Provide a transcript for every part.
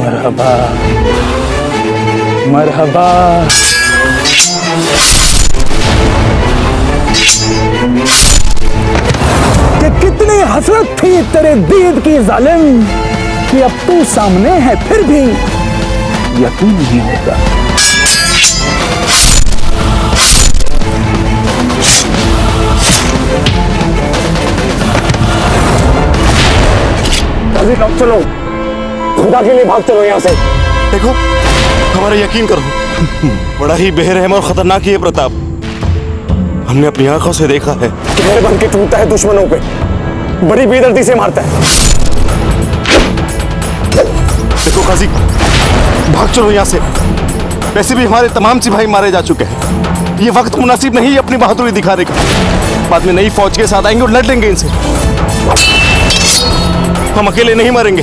मरहबा मरहबा। कि कितनी हसरत थी तेरे दीद की जालिम कि अब तू सामने है फिर भी यकीन नहीं होगा। जल्दी भाग चलो, खुदा के लिए भाग चलो यहाँ से। देखो हमारा यकीन करो, बड़ा ही बेरहम और खतरनाक है ये प्रताप। हमने अपनी आंखों से देखा है। कहर बन के टूटता है दुश्मनों पे, बड़ी बेदर्दी से मारता है। देखो काजी, भाग चलो यहाँ से। वैसे भी हमारे तमाम सिपाही मारे जा चुके हैं। ये वक्त मुनासिब नहीं है अपनी बहादुरी दिखाने का। बाद में नई फौज के साथ आएंगे और लड़ लेंगे इनसे। हम अकेले नहीं मरेंगे,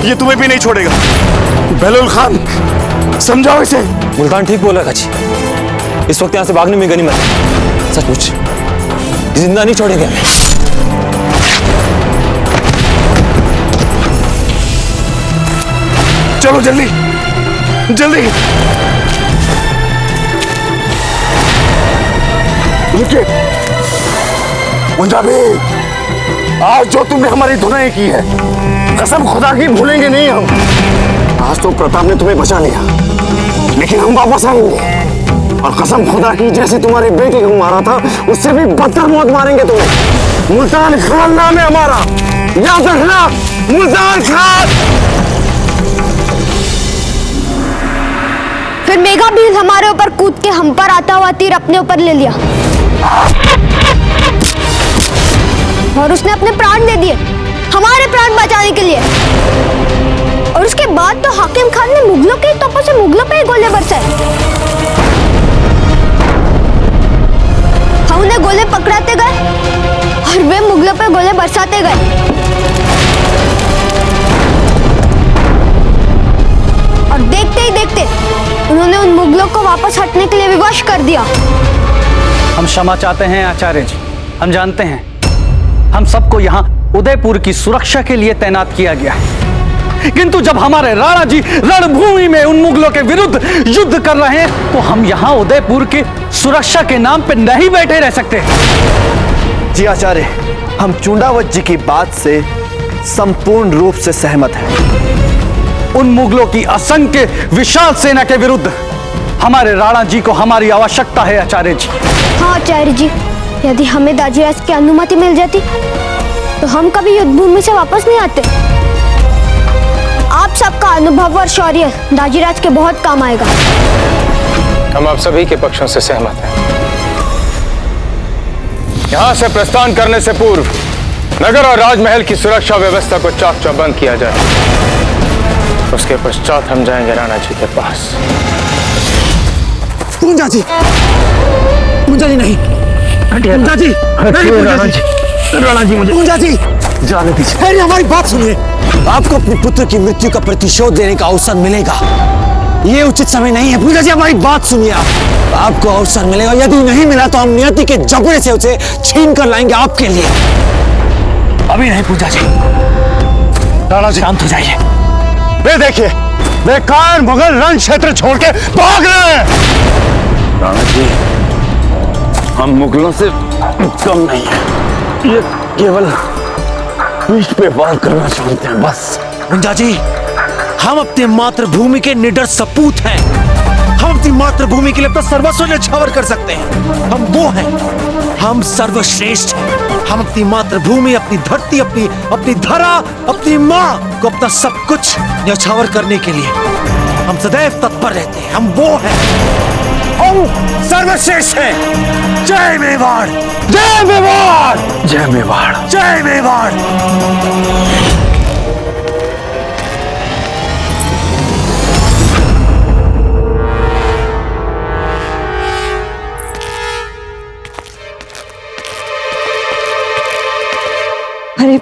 ये तुम्हें भी नहीं छोड़ेगा। बहलौल खान, समझाओ इसे। मुल्तान ठीक बोला काजी, इस वक्त यहाँ से भागने में गनीमत है। सचमुच जिंदा नहीं छोड़ेंगे हमें। चलो जल्दी जल्दी। रुकिए पंजाबी, आज जो तुमने हमारी धुनाई की है, कसम खुदा की भूलेंगे नहीं हम। आज तो प्रताप ने तुम्हें बचा लिया, लेकिन हम वापस आएंगे और कसम खुदा की जैसे तुम्हारे बेटे को मारा था उससे भी बदतर मौत मारेंगे तुम्हें। मुल्तान खान नाम है हमारा, याद रखना, मुल्तान खान। फिर मेघा भी हमारे ऊपर कूद के हम पर आता हुआ तीर अपने ऊपर ले लिया और उसने अपने प्राण दे दिए हमारे प्राण बचाने के लिए। और उसके बाद तो हाकिम खान ने मुगलों के तोपों से मुगलों पे ही गोले बरसाए। हम उन्हें गोले पकड़ाते गए और वे मुगलों पे गोले बरसाते गए। और देखते ही देखते उन्होंने उन मुगलों को वापस हटने के लिए विवश कर दिया। हम क्षमा चाहते हैं आचार्य जी। हम जानते हैं हम सबको यहाँ उदयपुर की सुरक्षा के लिए तैनात किया गया है, किंतु जब हमारे राणा जी रणभूमि में उन मुगलों के विरुद्ध युद्ध कर रहे हैं तो हम यहाँ उदयपुर की सुरक्षा के नाम पे नहीं बैठे रह सकते। जी आचार्य, हम चुंडावत जी की बात से संपूर्ण रूप से सहमत हैं। उन मुगलों की असंख्य विशाल सेना के विरुद्ध हमारे राणा जी को हमारी आवश्यकता है आचार्य जी। हाँ आचार्य जी, यदि हमें दाजीराज की अनुमति मिल जाती तो हम कभी युद्ध भूमि से वापस नहीं आते। आप सबका अनुभव और शौर्य दाजीराज के बहुत काम आएगा। हम आप सभी के पक्षों से सहमत हैं। यहाँ से प्रस्थान करने से पूर्व नगर और राजमहल की सुरक्षा व्यवस्था को चाक चौबंद किया जाए। उसके पश्चात हम जाएंगे राणा जी के पास। पूंजा जी, पूंजा जी नहीं, पूंजा जी नहीं, पूंजा जी, राणा जी मुझे पूंजा जी जाने दीजिए। अरे हमारी बात सुनिए, आपको अपने पुत्र की मृत्यु का प्रतिशोध देने का अवसर मिलेगा। ये उचित समय नहीं है। पूंजा जी हमारी बात सुनिए, आपको अवसर मिलेगा। यदि नहीं मिला तो हम नियति के जबड़े से उसे छीन कर लाएंगे आपके लिए। अभी नहीं पूंजा जी। राणा जी शांत हो जाइए। वे देखिए, वे कायर मुगल रण क्षेत्र छोड़ के भाग रहे हैं। राणा जी, हम मुगलों से कम नहीं है, ये केवल पीठ पे वार करना चाहते हैं बस। पूंजा जी, हम अपने मातृभूमि के निडर सपूत हैं। हम अपनी मातृभूमि के लिए अपना सर्वस्व न्यौछावर कर सकते हैं। हम वो हैं, हम सर्वश्रेष्ठ हैं। हम अपनी मातृभूमि, अपनी धरती, अपनी धरा, अपनी माँ को अपना सब कुछ न्यौछावर करने के लिए हम सदैव तत्पर रहते हैं। हम वो हैं, हम सर्वश्रेष्ठ हैं। जय मेवाड़, जय मेवाड़, जय मेवाड़, जय मेवाड़। अरे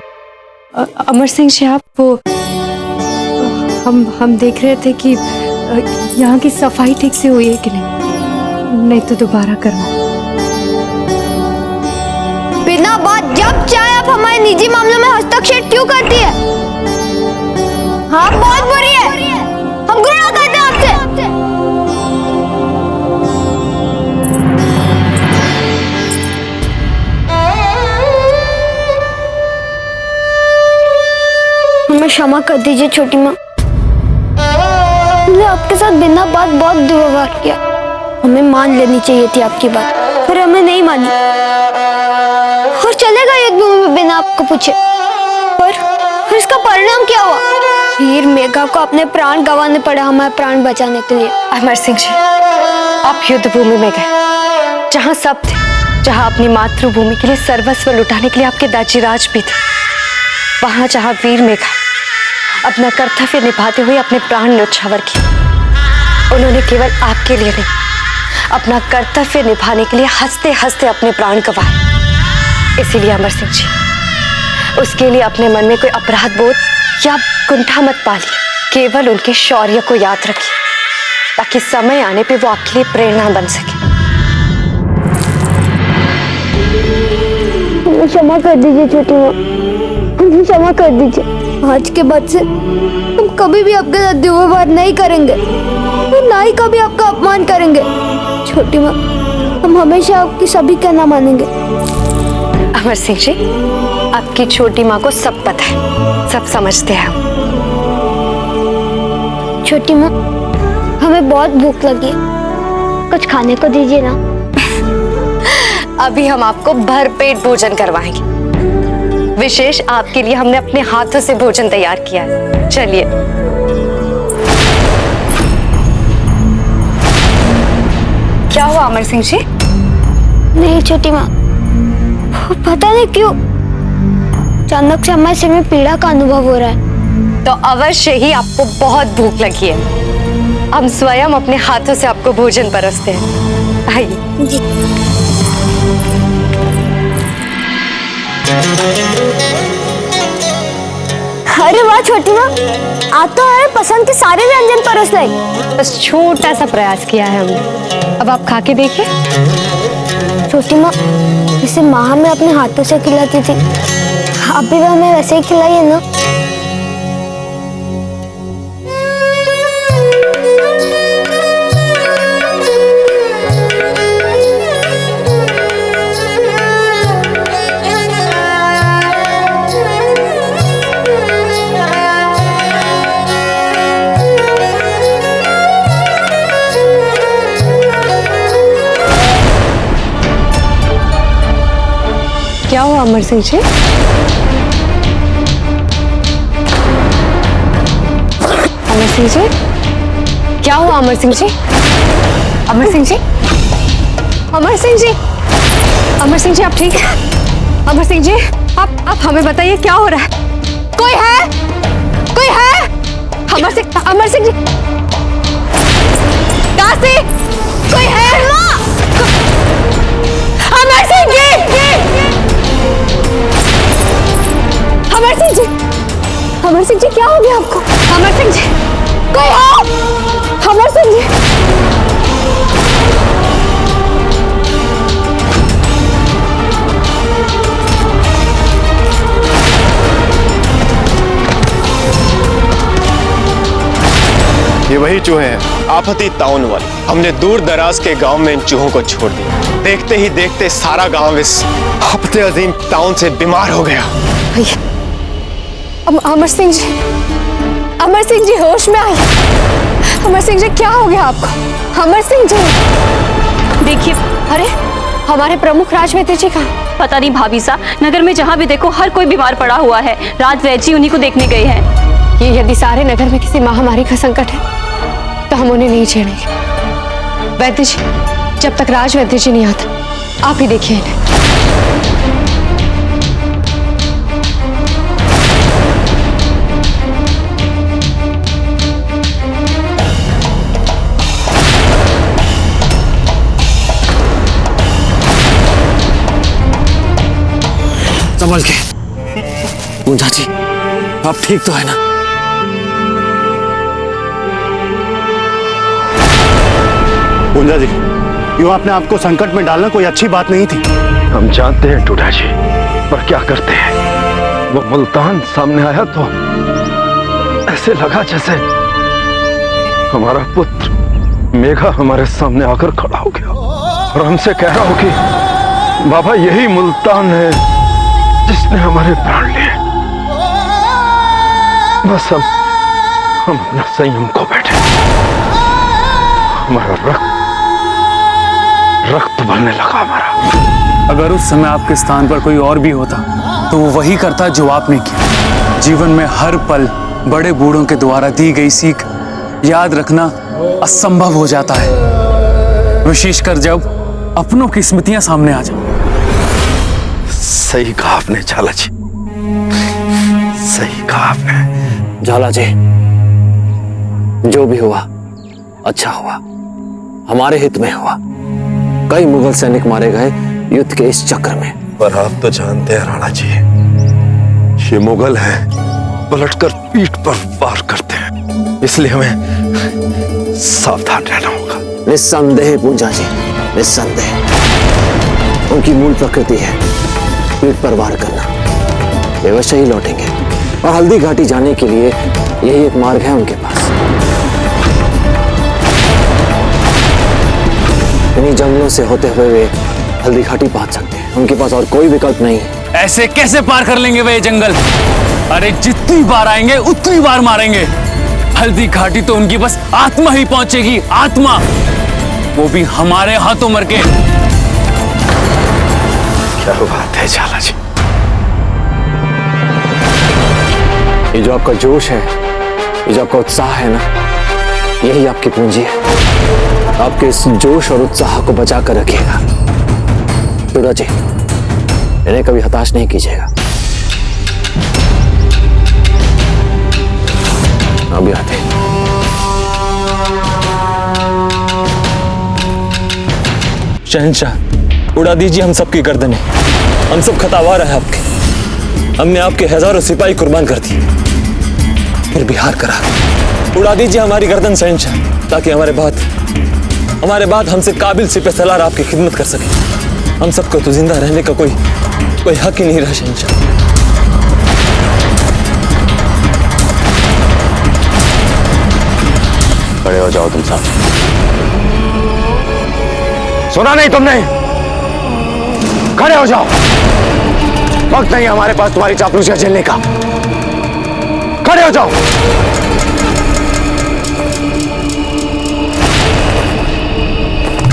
अमर सिंह साहब, वो हम देख रहे थे कि यहाँ की सफाई ठीक से हुई है कि नहीं तो दोबारा करना। बिना बात जब चाहे आप हमारे निजी मामलों में हस्तक्षेप क्यों करती है? हाँ बहुत बुरी है। हमें क्षमा कर दीजिए छोटी माँ। हमने आपके साथ बिना बात बहुत दुर्व्यवहार किया। हमें मान लेनी चाहिए थी आपकी बात, पर हमने नहीं मानी और चले गए युद्ध में बिना आपको पूछे। पर इसका परिणाम क्या हुआ? वीर मेघा को अपने प्राण गंवाने पड़े हमारे प्राण बचाने के लिए। अमर सिंह जी, आप युद्ध भूमि में गए, जहाँ सब थे, जहाँ अपनी मातृभूमि के लिए सर्वस्व लुटाने के लिए आपके दाजीराज भी थे। वहां जहाँ वीर मेघा अपना कर्तव्य निभाते हुए अपने प्राण न्यौछावर किए, उन्होंने केवल आपके लिए नहीं, अपना कर्तव्य निभाने के लिए हंसते हंसते अपने प्राण गंवाए। इसीलिए अमर सिंह जी, उसके लिए अपने मन में कोई अपराध बोध या कुंठा मत पालिए। केवल उनके शौर्य को याद रखिए, ताकि समय आने पे वो आपके लिए प्रेरणा बन सके। हमें क्षमा कर दीजिए छोटी माँ, हमें क्षमा कर दीजिए। आज के बाद से हम कभी भी आपके साथ दुर्व्यवहार नहीं करेंगे और ना ही कभी आपका अपमान करेंगे। छोटी माँ, हम हमेशा आपकी सभी कहना मानेंगे। अमर सिंह जी, आपकी छोटी माँ को सब पता है, सब समझते हैं हम। छोटी माँ, हमें बहुत भूख लगी है, कुछ खाने को दीजिए ना। अभी हम आपको भरपेट भोजन करवाएंगे। विशेष आपके लिए हमने अपने हाथों से भोजन तैयार किया है। चलिए। क्या हुआ अमर सिंह जी? नहीं छोटी माँ, पता नहीं क्यों अचानक से हमारे सिर में पीड़ा का अनुभव हो रहा है। तो अवश्य ही आपको बहुत भूख लगी है। हम स्वयं अपने हाथों से आपको भोजन परोसते हैं। आइए जी। अरे वाह छोटी माँ, आप तो हमारे पसंद के सारे व्यंजन परोस लाई। बस छोटा सा प्रयास किया है हमने, अब आप खा के देखिए। छोटी माँ, जैसे माँ हमें अपने हाथों से खिलाती थी, आप भी हमें वैसे ही खिलाइए ना। क्या हुआ अमर सिंह जी? अमर सिंह जी, क्या हुआ अमर सिंह जी? अमर सिंह जी, अमर सिंह जी, अमर सिंह जी, आप ठीक है? अमर सिंह जी, आप हमें बताइए क्या हो रहा है? कोई है? कोई है? अमर सिंह जी, काशी, कोई है? अमर सिंह जी, अमर सिंह जी, अमर सिंह जी, क्या हो गया आपको? अमर सिंह जी, कोई हो? अमर सिंह जी, ये वही चूहे हैं, आफती ताउन वाले। हमने दूर दराज के गांव में इन चूहों को छोड़ दिया। देखते ही देखते सारा गांव इस आफते अजीम ताउन से बीमार हो गया। अमर सिंह जी, अमर सिंह जी, होश में आइए। अमर सिंह जी, क्या हो गया आपको? अमर सिंह जी, देखिए, अरे हमारे प्रमुख राजमित्र जी कहाँ? पता नहीं भाभी सा, नगर में जहाँ भी देखो हर कोई बीमार पड़ा हुआ है। राजवैद्य जी उन्हीं को देखने गए हैं। ये यदि सारे नगर में किसी महामारी का संकट है तो हम उन्हें नहीं छेड़ेंगे। वैद्य जी, जब तक राजवैद्य जी नहीं आता, आप ही देखिए इन्हें। संभल के। पूंजा जी, आप ठीक तो है ना? पूंजा जी, यूं अपने आप को संकट में डालना कोई अच्छी बात नहीं थी। हम जानते हैं टूडा जी, पर क्या करते हैं। वो मुल्तान सामने आया तो ऐसे लगा जैसे हमारा पुत्र मेघा हमारे सामने आकर खड़ा हो गया और हमसे कह रहा हो कि बाबा यही मुल्तान है जिसने हमारे प्राण लिए। बस हम अपना संयम को बैठे। हमारा रक्त बनने लगा हमारा। अगर उस समय आपके स्थान पर कोई और भी होता तो वो वही करता जो आपने किया। जीवन में हर पल बड़े बूढ़ों के द्वारा दी गई सीख याद रखना असंभव हो जाता है, विशेषकर जब अपनों की स्मृतियां सामने आ जाए। सही कहा आपने झाला जी, सही कहा आपने। झाला जी, जो भी हुआ अच्छा हुआ, हमारे हित में हुआ। कई मुगल सैनिक मारे गए युद्ध के इस चक्र में। पर आप तो जानते हैं राणा जी, ये मुगल हैं, पलटकर पीठ पर वार करते हैं, इसलिए हमें सावधान रहना होगा। निस्संदेह पूंजा जी, निस्संदेह। उनकी मूल प्रकृति है पीठ पर वार करना। वे अवश्य ही लौटेंगे और हल्दी घाटी जाने के लिए यही एक मार्ग है उनके पास। इन्हीं जंगलों से होते हुए वे हल्दी घाटी पहुंच सकते हैं। उनके पास और कोई विकल्प नहीं है। ऐसे कैसे पार कर लेंगे वे जंगल? अरे जितनी बार आएंगे उतनी बार मारेंगे। हल्दी घाटी तो उनकी बस आत्मा ही पहुंचेगी, आत्मा, वो भी हमारे हाथों मर के। क्या बात है झाला जी। ये जो आपका जोश है, ये जो आपका उत्साह है ना, यही आपकी पूंजी है। आपके इस जोश और उत्साह को बचा कर रखिएगा। दुर्गा जी, इन्हें कभी हताश नहीं कीजिएगा। अभी आते हैं। शहंशाह, उड़ा दीजिए हम सबकी गर्दनें। हम सब खतावार हैं आपके। हमने आपके हजारों सिपाही कुर्बान कर दिए, फिर भी हार करा। उड़ा दीजिए हमारी गर्दन शहंशाह, ताकि हमारे बाद हमसे काबिल सिपह सलार आपकी खिदमत कर सके। हम सबको तो जिंदा रहने का कोई हक ही नहीं रहा शहंशाह। खड़े हो जाओ तुम सब। सुना नहीं तुमने? खड़े हो जाओ। वक्त नहीं हमारे पास तुम्हारी चापलूसियां झेलने का। खड़े हो जाओ।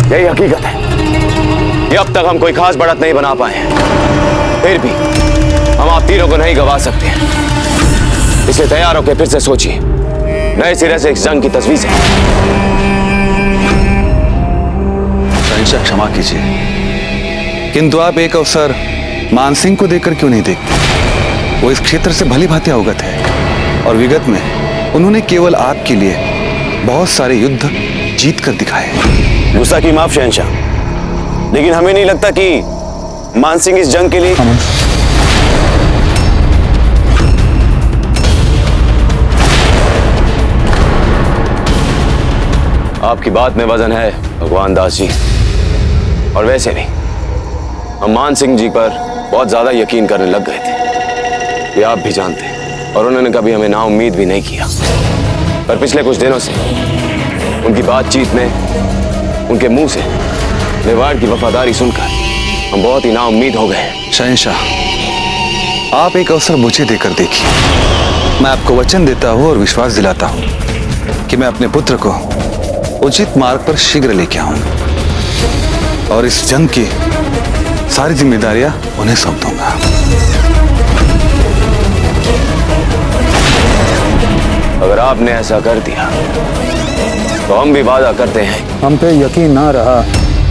यही हकीकत है। ये अब तक हम कोई खास बढ़त नहीं बना पाए, फिर भी हम आप तीरों को नहीं गवा सकते। इसलिए तैयार होकर फिर से सोचिए, नए सिरे से इस जंग की तजवीज है। शहंशाह क्षमा कीजिए, किंतु आप एक अवसर मानसिंह को देकर क्यों नहीं देखते? वो इस क्षेत्र से भली भांति अवगत है और विगत में उन्होंने केवल आपके लिए बहुत सारे युद्ध जीत कर दिखाए। गुस्सा की माफ शहंशाह, लेकिन हमें नहीं लगता कि मानसिंह इस जंग के लिए आपकी बात में वजन है भगवान दास जी। और वैसे भी हम मान सिंह जी पर बहुत ज्यादा यकीन करने लग गए थे, ये आप भी जानते हैं। और उन्होंने कभी हमें नाउम्मीद भी नहीं किया। पर पिछले कुछ दिनों से उनकी बातचीत में, उनके मुंह से मेवाड़ की वफादारी सुनकर हम बहुत ही नाउम्मीद हो गए। शहंशाह, आप एक अवसर मुझे देकर देखिए। मैं आपको वचन देता हूँ और विश्वास दिलाता हूँ कि मैं अपने पुत्र को उचित मार्ग पर शीघ्र लेके आऊंगा और इस जंग की सारी जिम्मेदारियां उन्हें सौंप दूंगा। अगर आपने ऐसा कर दिया तो हम भी वादा करते हैं। हम पे यकीन ना रहा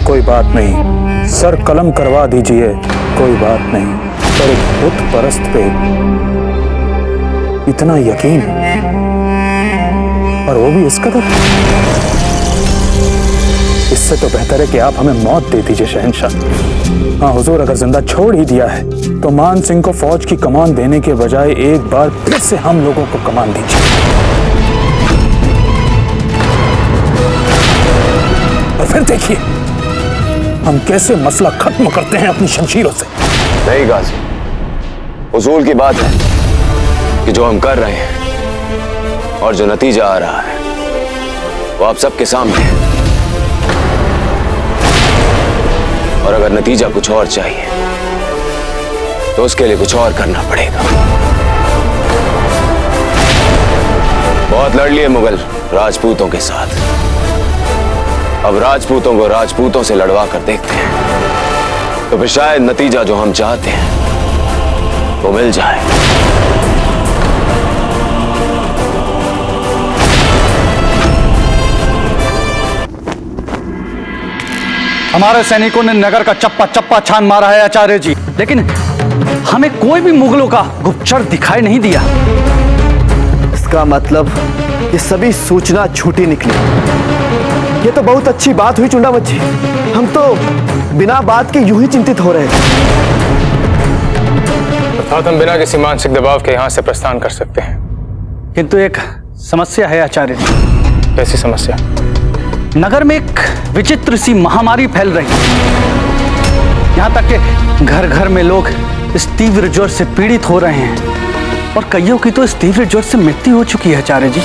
कोई बात नहीं, सर कलम करवा दीजिए कोई बात नहीं, पर एक बुत परस्त पे इतना यकीन, और वो भी इस कदर। इससे तो बेहतर है कि आप हमें मौत दे दीजिए शहंशाह। हाँ हुजूर, अगर जिंदा छोड़ ही दिया है तो मान सिंह को फौज की कमान देने के बजाय एक बार फिर से हम लोगों को कमान दीजिए और फिर देखिए हम कैसे मसला खत्म करते हैं अपनी शमशीरों से। नहीं गाजी, उसूल की बात है कि जो हम कर रहे हैं और जो नतीजा आ रहा है वो आप सबके सामने है। और अगर नतीजा कुछ और चाहिए तो उसके लिए कुछ और करना पड़ेगा। बहुत लड़ लिए मुगल राजपूतों के साथ, अब राजपूतों को राजपूतों से लड़वा कर देखते हैं, तो फिर शायद नतीजा जो हम चाहते हैं वो मिल जाए। हमारे सैनिकों ने नगर का चप्पा चप्पा छान मारा है आचार्य जी, लेकिन हमें कोई भी मुगलों का गुप्तचर दिखाई नहीं दिया। इसका मतलब ये सभी सूचना झूठी निकली। ये तो बहुत अच्छी बात हुई चुंडावत जी, हम तो बिना बात के यूं ही चिंतित हो रहे थे। अर्थात हम बिना किसी मानसिक दबाव के यहाँ से प्रस्थान कर सकते हैं। किंतु एक समस्या है आचार्य जी। कैसी समस्या? नगर में एक विचित्र सी महामारी फैल रही है। यहाँ तक कि घर घर में लोग इस तीव्र ज्वर से पीड़ित हो रहे हैं और कईयों की तो इस तीव्र ज्वर से मृत्यु हो चुकी है आचार्य जी।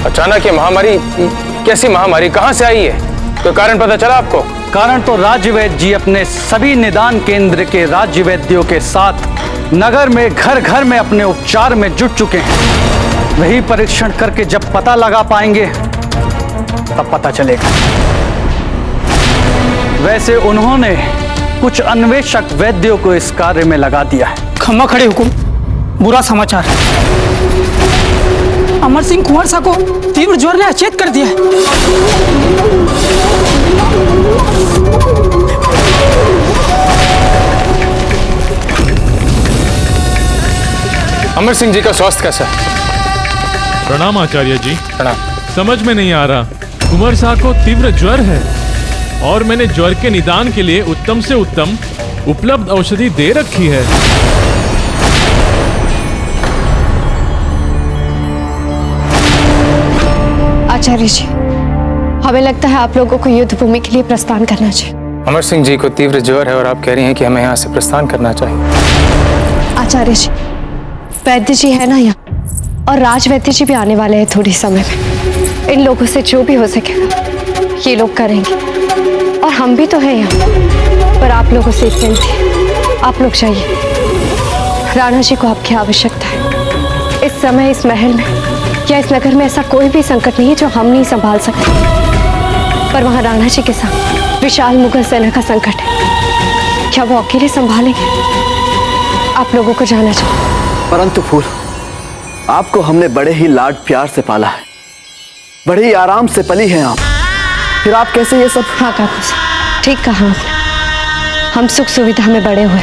अचानक ये महामारी, कैसी महामारी, कहां से आई है? कोई कारण पता चला आपको? कारण तो राज्य वैद्य जी अपने सभी निदान केंद्र के राज्य वैद्यों के साथ नगर में घर घर में अपने उपचार में जुट चुके हैं। वही परीक्षण करके जब पता लगा पाएंगे तब पता चलेगा। वैसे उन्होंने कुछ अन्वेषक वैद्यों को इस कार्य में लगा दिया है। खम्मा खड़े हुकुम, बुरा समाचार। अमर सिंह कुंवर सा को तीव्र ज्वर ने अचेत कर दिया है। अमर सिंह जी का स्वास्थ्य कैसा है? प्रणाम आचार्य जी। प्रणाम। समझ में नहीं आ रहा, कुंवर साहब को तीव्र ज्वर है और मैंने ज्वर के निदान के लिए उत्तम से उत्तम उपलब्ध औषधि दे रखी है। आचार्य जी, हमें लगता है आप लोगों को युद्ध भूमि के लिए प्रस्थान करना चाहिए। अमर सिंह जी को तीव्र ज्वर है और आप कह रही हैं कि हमें यहाँ से प्रस्थान करना चाहिए। आचार्य जी, वैद्य जी है ना यहाँ, और राज वैद्य जी भी आने वाले हैं थोड़ी समय में। इन लोगों से जो भी हो सकेगा ये लोग करेंगे, और हम भी तो हैं यहाँ। पर आप लोगों से एक विनती है, आप लोग जाइए। राणा जी को आपकी आवश्यकता है। इस समय इस महल में या इस नगर में ऐसा कोई भी संकट नहीं है जो हम नहीं संभाल सकते, पर वहाँ राणा जी के साथ विशाल मुगल सेना का संकट है। क्या वो अकेले संभालेंगे? आप लोगों को जाना चाहिए। परंतु फूल, आपको हमने बड़े ही लाड प्यार से पाला है, बड़े ही आराम से पली हैं आप, फिर आप कैसे ये सब? हाँ काकू, ठीक कहा आपने। हम सुख सुविधा में बड़े हुए,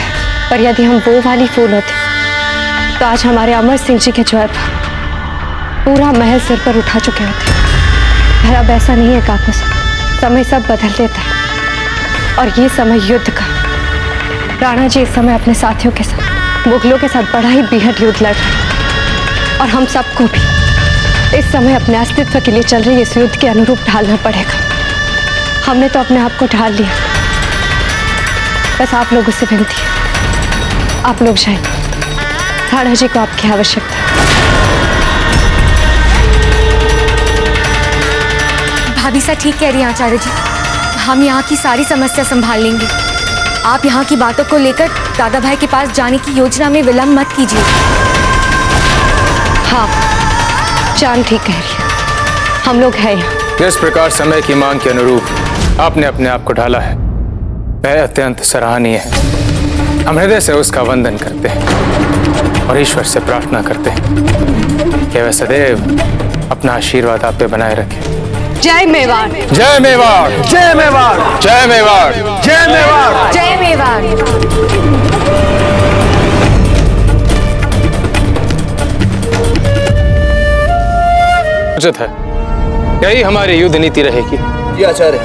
पर यदि हम वो वाली फूल होते तो आज हमारे अमर सिंह जी के ज्वर पर पूरा महल सिर पर उठा चुके होते। पर अब ऐसा नहीं है काकू, समय सब बदल देता है और ये समय युद्ध का। राणा जी इस समय अपने साथियों के साथ मुगलों के साथ बड़ा ही बेहद युद्ध लड़ रहे हैं, और हम सबको भी इस समय अपने अस्तित्व के लिए चल रही इस युद्ध के अनुरूप ढालना पड़ेगा। हमने तो अपने आप को ढाल लिया, बस आप लोगों से विनती है, आप लोग जाइए। राणा जी को आपकी आवश्यकता है। भाभी सा ठीक कह रही हैं आचार्य जी, हम यहाँ की सारी समस्या संभाल लेंगे। आप यहाँ की बातों को लेकर दादा भाई के पास जाने की योजना में विलंब मत कीजिए। हाँ, जान ठीक कह रही है, हम लोग हैं यहाँ। जिस प्रकार समय की मांग के अनुरूप आपने अपने आप को ढाला है, वह अत्यंत सराहनीय है। हम हृदय से उसका वंदन करते हैं और ईश्वर से प्रार्थना करते हैं कि वह सदैव अपना आशीर्वाद आप पे बनाए रखे। जय मेवाड़, जय मेवाड़, जय मेवाड़, जय मेवाड़, जय मेवाड़, जय मेवाड़। उचित है, यही हमारी युद्ध नीति रहेगी। जी आचार्य।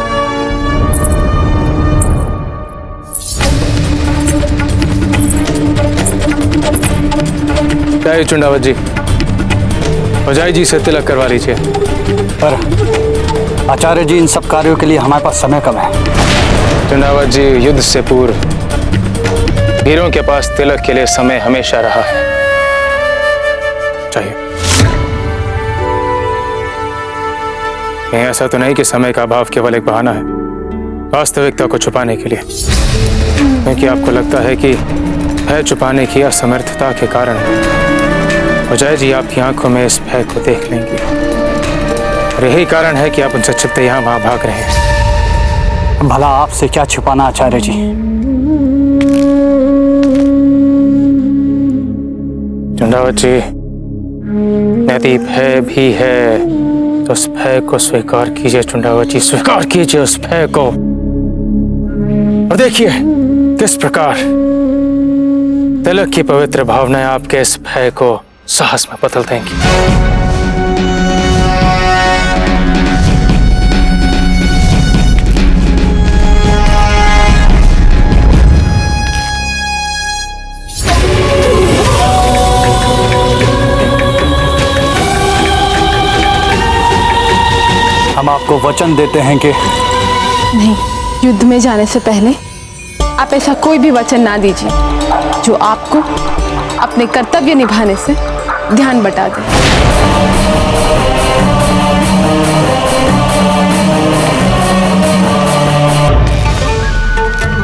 जय चुंडावत जी, अजय जी से तिलक करवा लीजिए। पर आचार्य जी, इन सब कार्यों के लिए हमारे पास समय कम है। चुंडावत जी, युद्ध से पूर्व वीरों के पास तिलक के लिए समय हमेशा रहा है। चाहिए नहीं, ऐसा तो नहीं कि समय का अभाव केवल एक बहाना है वास्तविकता को छुपाने के लिए, क्योंकि आपको लगता है कि भय छुपाने की असमर्थता के कारण अजय जी आपकी आंखों में इस भय को देख लेंगे और यही कारण है कि आप उनसे छिपते यहाँ वहां भाग रहे हैं। भला आपसे क्या छुपाना आचार्य जी? चंडावत जी, यदि भय भी है तो उस भय को स्वीकार कीजिए। चंडावत जी, स्वीकार कीजिए उस भय को और देखिए किस प्रकार तिलक की पवित्र भावनाएं आपके इस भय को साहस में बदल देंगी। हम आपको वचन देते हैं कि नहीं, युद्ध में जाने से पहले आप ऐसा कोई भी वचन ना दीजिए जो आपको अपने कर्तव्य निभाने से ध्यान बटा दे।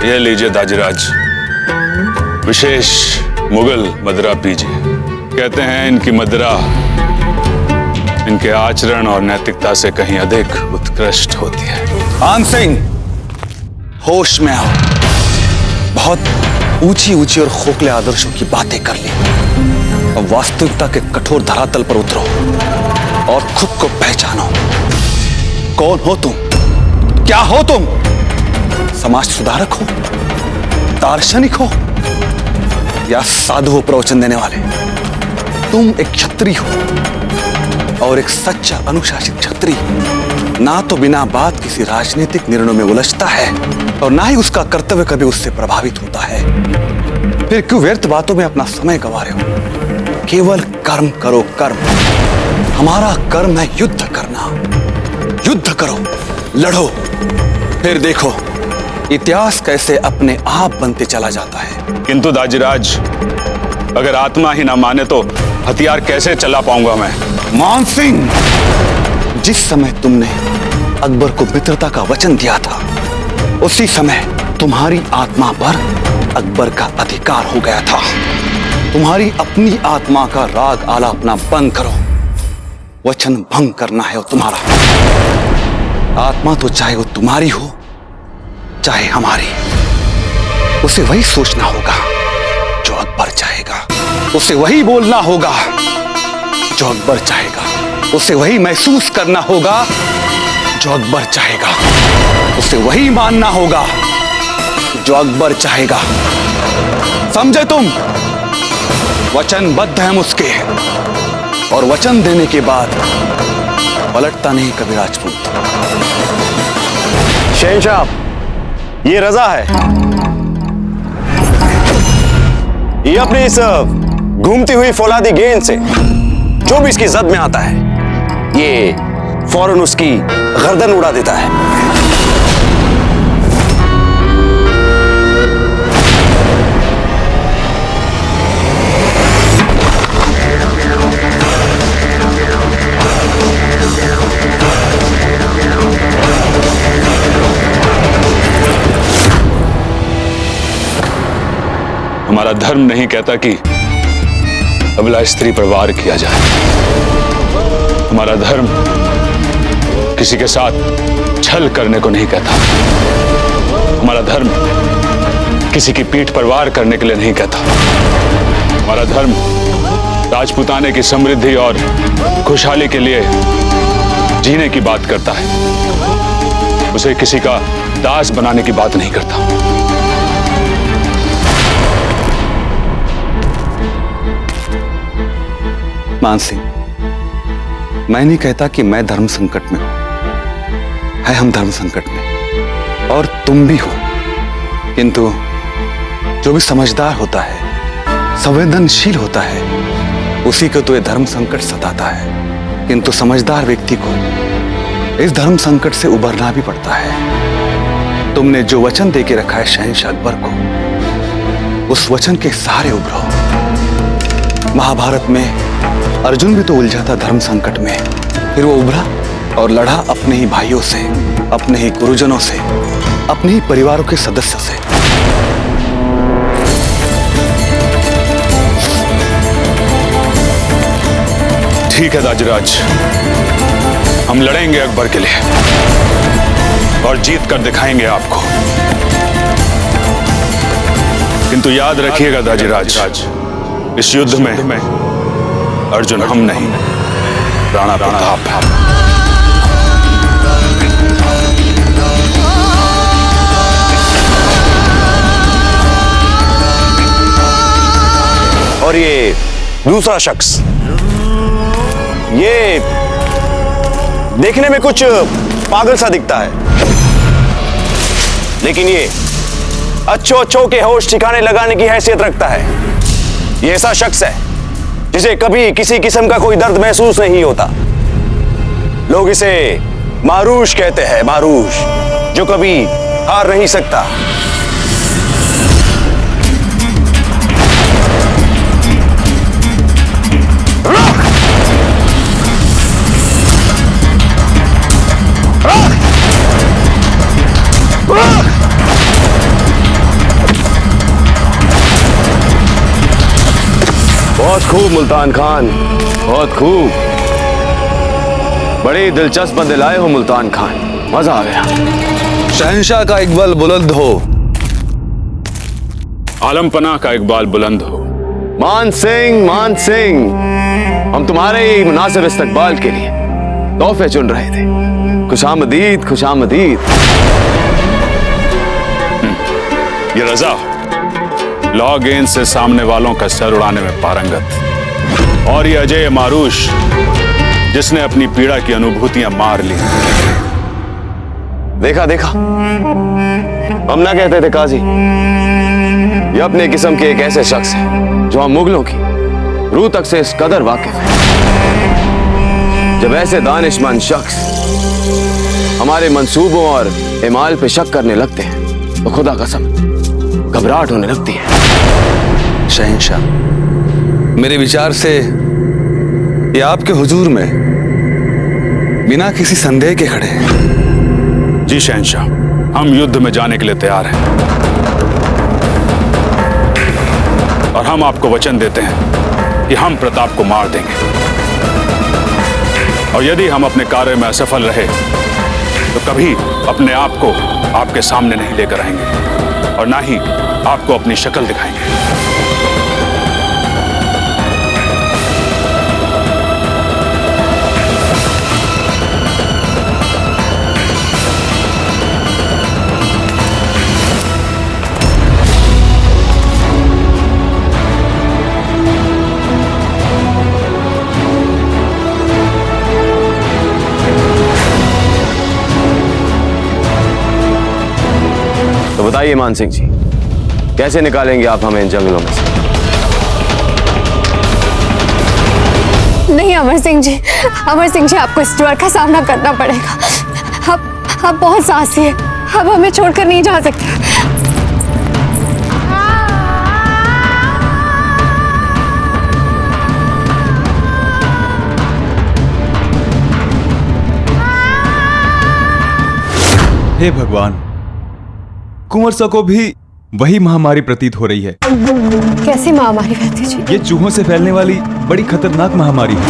ये लीजिए दाजीराज, विशेष मुगल मदिरा पीजिए। कहते हैं इनकी मदिरा इनके आचरण और नैतिकता से कहीं अधिक उत्कृष्ट होती है। मान सिंह, होश में आओ। बहुत ऊंची ऊंची और खोखले आदर्शों की बातें कर ली, अब वास्तविकता के कठोर धरातल पर उतरो और खुद को पहचानो। कौन हो तुम? क्या हो तुम? समाज सुधारक हो, दार्शनिक हो, या साधु हो प्रवचन देने वाले? तुम एक क्षत्रिय हो और एक सच्चा अनुशासित क्षत्रिय ना तो बिना बात किसी राजनीतिक निर्णय में उलझता है और ना ही उसका कर्तव्य कभी उससे प्रभावित होता है। फिर क्यों व्यर्थ बातों में अपना समय गंवा रहे हो? केवल कर्म करो, कर्म। हमारा कर्म है युद्ध करना। युद्ध करो, लड़ो, फिर देखो इतिहास कैसे अपने आप बनते चला जाता है। किंतु दाजीराज, अगर आत्मा ही ना माने तो हथियार कैसे चला पाऊंगा मैं? मान सिंह, जिस समय तुमने अकबर को मित्रता का वचन दिया था उसी समय तुम्हारी आत्मा पर अकबर का अधिकार हो गया था। तुम्हारी अपनी आत्मा का राग आलापना बंद करो। वचन भंग करना है वो तुम्हारा। आत्मा तो चाहे वो तुम्हारी हो चाहे हमारी, उसे वही सोचना होगा जो अकबर चाहेगा, उसे वही बोलना होगा जो अकबर चाहेगा, उसे वही महसूस करना होगा जो अकबर चाहेगा, उसे वही मानना होगा जो अकबर चाहेगा। समझे तुम? वचनबद्ध हैं उसके, और वचन देने के बाद पलटता नहीं कभी राजपूत। शहंशाह, ये रजा है। ये अपनी इस घूमती हुई फौलादी गेंद से जो भी इसकी जद में आता है ये फौरन उसकी गर्दन उड़ा देता है। हमारा धर्म नहीं कहता कि अबला स्त्री पर वार किया जाए। हमारा धर्म किसी के साथ छल करने को नहीं कहता। हमारा धर्म किसी की पीठ पर वार करने के लिए नहीं कहता। हमारा धर्म राजपूताने की समृद्धि और खुशहाली के लिए जीने की बात करता है, उसे किसी का दास बनाने की बात नहीं करता। मान सिंह, मैं नहीं कहता कि मैं धर्म संकट में हूं, है हम धर्म संकट में, और तुम भी हो। किंतु जो भी समझदार होता है, संवेदनशील होता है, उसी को तो ये धर्म संकट सताता है। किंतु समझदार व्यक्ति को इस धर्म संकट से उबरना भी पड़ता है। तुमने जो वचन देके रखा है शहंशाह अकबर को, उस वचन के सहारे उभरो। महाभारत में अर्जुन भी तो उलझा था धर्म संकट में, फिर वो उभरा और लड़ा अपने ही भाइयों से, अपने ही गुरुजनों से, अपने ही परिवारों के सदस्यों से। ठीक है दाजीराज, हम लड़ेंगे अकबर के लिए और जीत कर दिखाएंगे आपको। किंतु याद रखिएगा दाजीराज, इस युद्ध में अर्जुन हम नहीं, राणा प्रताप है। और ये दूसरा शख्स, ये देखने में कुछ पागल सा दिखता है, लेकिन ये अच्छों के होश ठिकाने लगाने की हैसियत रखता है। ये ऐसा शख्स है जिसे कभी किसी किस्म का कोई दर्द महसूस नहीं होता। लोग इसे मारूश कहते हैं, मारूश, जो कभी हार नहीं सकता। बहुत खूब मुल्तान खान, बहुत खूब। बड़ी दिलचस्प बंदे लाए हो मुल्तान खान, मजा आ गया। शहंशाह का इकबाल बुलंद हो, आलमपना का इकबाल बुलंद हो। मान सिंह, मान सिंह, हम तुम्हारे ही मुनासिब इस्तकबाल के लिए तोहफे चुन रहे थे। खुशामदीद, खुशामदीद। ये रजा लॉ गेंद से सामने वालों का सर उड़ाने में पारंगत, और ये अजय मारूश जिसने अपनी पीड़ा की अनुभूतियां मार ली। देखा देखा, हम ना कहते थे काजी, ये अपने किस्म के एक ऐसे शख्स है जो हम मुगलों की रूह तक से इस कदर वाकिफ है। जब ऐसे दानिशमंद शख्स हमारे मंसूबों और इमाल पे शक करने लगते हैं तो खुदा कसम घबराहट होने लगती है। शहंशाह, मेरे विचार से ये आपके हुजूर में बिना किसी संदेह के खड़े हैं। जी शहंशाह, हम युद्ध में जाने के लिए तैयार हैं और हम आपको वचन देते हैं कि हम प्रताप को मार देंगे, और यदि हम अपने कार्य में असफल रहे तो कभी अपने आप को आपके सामने नहीं लेकर आएंगे और ना ही आपको अपनी शक्ल दिखाएंगे। तो बताइए मान सिंह जी, कैसे निकालेंगे आप हमें इन जंगलों में से? नहीं अमर सिंह जी, अमर सिंह जी, आपको इस डर का सामना करना पड़ेगा। आप बहुत साहसी है, आप हमें छोड़कर नहीं जा सकते। हे भगवान, कुंवर सा को भी वही महामारी प्रतीत हो रही है। कैसी महामारी कहती जी? ये चूहों से फैलने वाली बड़ी खतरनाक महामारी है।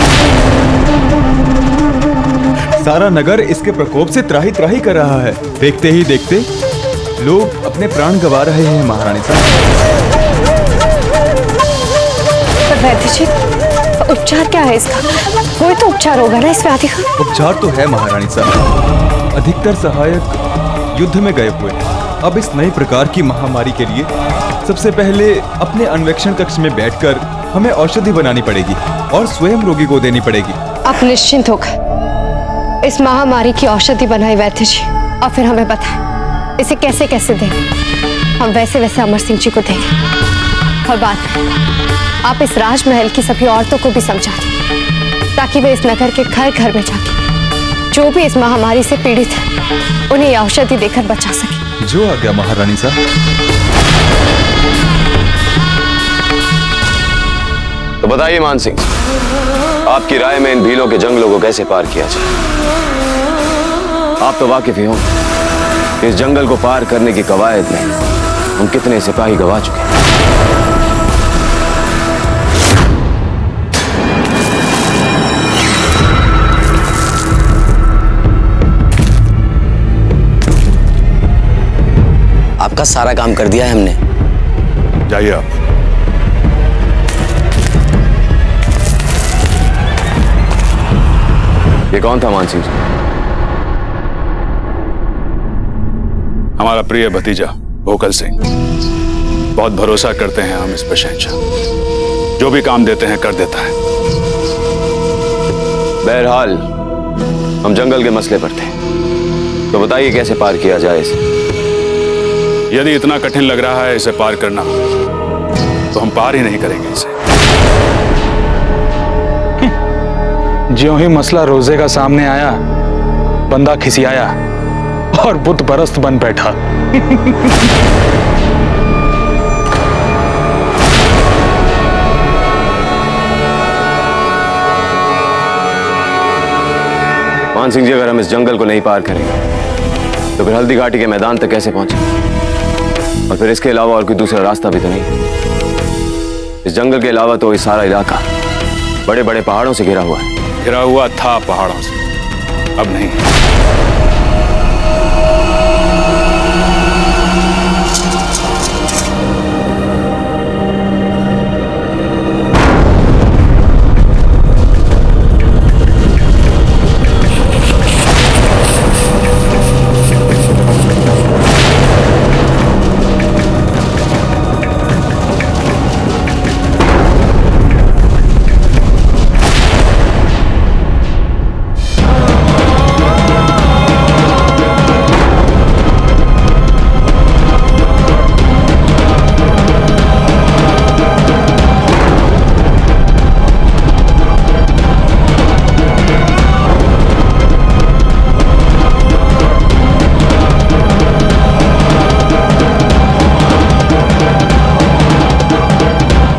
सारा नगर इसके प्रकोप से त्राही त्राही कर रहा है। देखते ही देखते लोग अपने प्राण गंवा रहे हैं महारानी साहब। पर वैद्य जी, उपचार क्या है इसका? कोई तो उपचार होगा ना इस व्याधि का? उपचार तो है महारानी साहब। अधिकतर सहायक युद्ध में गए हुए हैं। अब इस नई प्रकार की महामारी के लिए सबसे पहले अपने अन्वेक्षण कक्ष में बैठकर हमें औषधि बनानी पड़ेगी और स्वयं रोगी को देनी पड़ेगी। आप निश्चिंत होकर इस महामारी की औषधि बनाई वैद्य जी, और फिर हमें बताएं इसे कैसे कैसे दें। हम वैसे वैसे अमर सिंह जी को देंगे। और बात है, आप इस राजमहल की सभी औरतों को भी समझा दें ताकि वे इस नगर के घर घर में जाके जो भी इस महामारी से पीड़ित है उन्हें यह औषधि देकर बचा सके। जो आ गया महारानी साहब। तो बताइए मान सिंह, आपकी राय में इन भीलों के जंगलों को कैसे पार किया जाए? आप तो वाकिफ ही हो, इस जंगल को पार करने की कवायद में हम कितने सिपाही गवा चुके हैं। आपका सारा काम कर दिया है हमने। जाइए आप। ये कौन था मान सिंह जी? हमारा प्रिय भतीजा भोकल सिंह। बहुत भरोसा करते हैं हम इस पर शहंशाह। जो भी काम देते हैं कर देता है। बहरहाल हम जंगल के मसले पर थे, तो बताइए कैसे पार किया जाए इसे? यदि इतना कठिन लग रहा है इसे पार करना, तो हम पार ही नहीं करेंगे इसे। ज्यों ही मसला रोजे का सामने आया, बंदा खिसियाया और बुत परस्त बन बैठा। मान सिंह जी, अगर हम इस जंगल को नहीं पार करेंगे तो फिर हल्दी घाटी के मैदान तक कैसे पहुंचे? और फिर इसके अलावा और कोई दूसरा रास्ता भी तो नहीं। इस जंगल के अलावा तो ये सारा इलाका बड़े बड़े पहाड़ों से घिरा हुआ है। घिरा हुआ था पहाड़ों से, अब नहीं।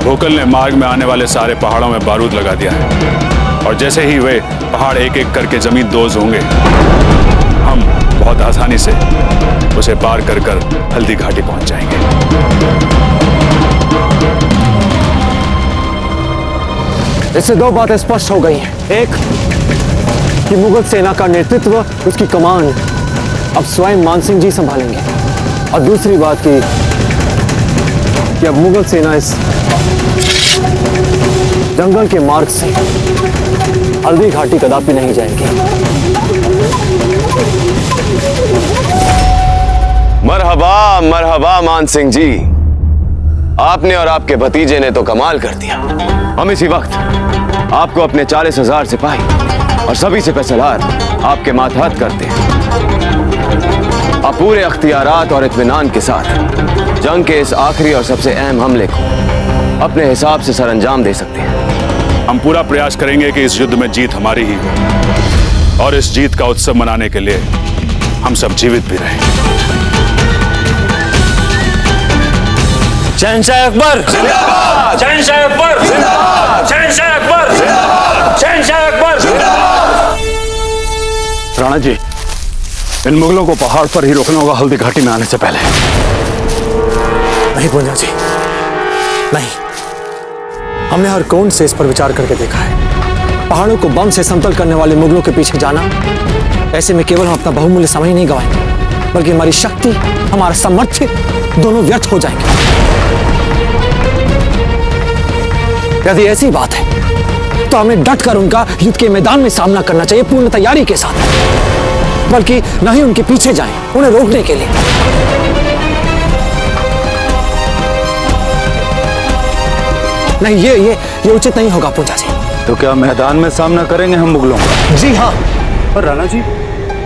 भोकल ने मार्ग में आने वाले सारे पहाड़ों में बारूद लगा दिया है, और जैसे ही वे पहाड़ एक एक करके जमीन दोज होंगे, हम बहुत आसानी से उसे पार कर कर हल्दी घाटी पहुंच जाएंगे। इससे दो बातें स्पष्ट हो गई हैं। एक कि मुगल सेना का नेतृत्व, उसकी कमान अब स्वयं मानसिंह जी संभालेंगे, और दूसरी बात कि अब मुगल सेना इस जंगल के मार्ग से हल्दी घाटी कदापि नहीं जाएगी। मरहबा मरहबा मान सिंह जी, आपने और आपके भतीजे ने तो कमाल कर दिया। हम इसी वक्त आपको अपने 40,000 सिपाही और सभी से पैसलार आपके मातहत करते हैं। आप पूरे अख्तियारात और इत्मीनान के साथ जंग के इस आखिरी और सबसे अहम हमले को अपने हिसाब से सरअंजाम दे सकते हैं। हम पूरा प्रयास करेंगे कि इस युद्ध में जीत हमारी ही हो, और इस जीत का उत्सव मनाने के लिए हम सब जीवित भी रहें। शहंशाह अकबर जिंदाबाद! शहंशाह अकबर जिंदाबाद! शहंशाह अकबर जिंदाबाद! शहंशाह अकबर जिंदाबाद! राणा जी, इन मुगलों को पहाड़ पर ही रोकना होगा हल्दी घाटी में आने से पहले। नहीं पूंजा जी, नहीं। हमने हर कोण से इस पर विचार करके देखा है। पहाड़ों को बम से समतल करने वाले मुगलों के पीछे जाना, ऐसे में केवल हम अपना बहुमूल्य समय नहीं गवाएंगे, बल्कि हमारी शक्ति, हमारा सामर्थ्य दोनों व्यर्थ हो जाएंगे। यदि ऐसी बात है तो हमें डटकर उनका युद्ध के मैदान में सामना करना चाहिए, पूर्ण तैयारी के साथ, बल्कि न ही उनके पीछे जाएं उन्हें रोकने के लिए। नहीं, ये उचित नहीं होगा पूजा जी। तो क्या मैदान में सामना करेंगे हम मुगलों का? जी हाँ। पर राणा जी,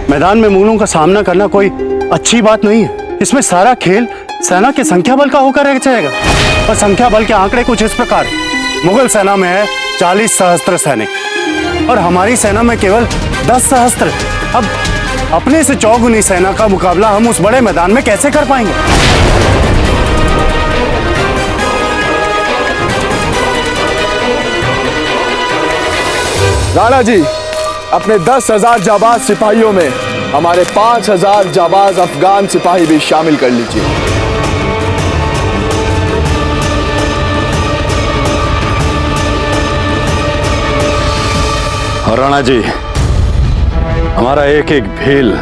मैदान में मुगलों का सामना करना कोई अच्छी बात नहीं है। इसमें सारा खेल सेना के संख्या बल का होकर रह जाएगा। और संख्या बल के आंकड़े कुछ इस प्रकार: मुगल सेना में है 40 सहस्त्र सैनिक और हमारी सेना में केवल 10 सहस्त्र। अब अपने से चौगुनी सेना का मुकाबला हम उस बड़े मैदान में कैसे कर पाएंगे? राणा जी, अपने 10,000 जाबाज सिपाहियों में हमारे 5,000 जाबाज अफगान सिपाही भी शामिल कर लीजिए। और राणा जी, हमारा एक एक भील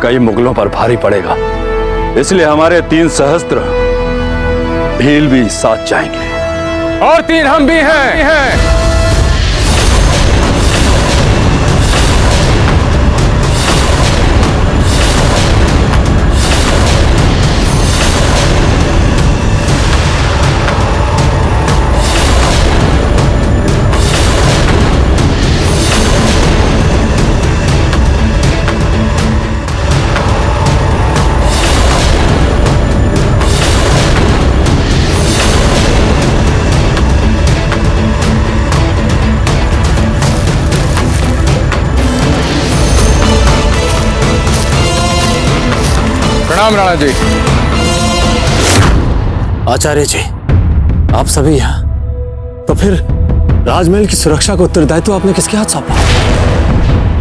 कई मुगलों पर भारी पड़ेगा, इसलिए हमारे 3 सहस्त्र भील भी साथ जाएंगे। और 3 हम भी हैं। प्रणाम राणा जी। आचार्य जी, आप सभी यहाँ, तो फिर राजमहल की सुरक्षा का उत्तरदायित्व आपने किसके हाथ सौंपा?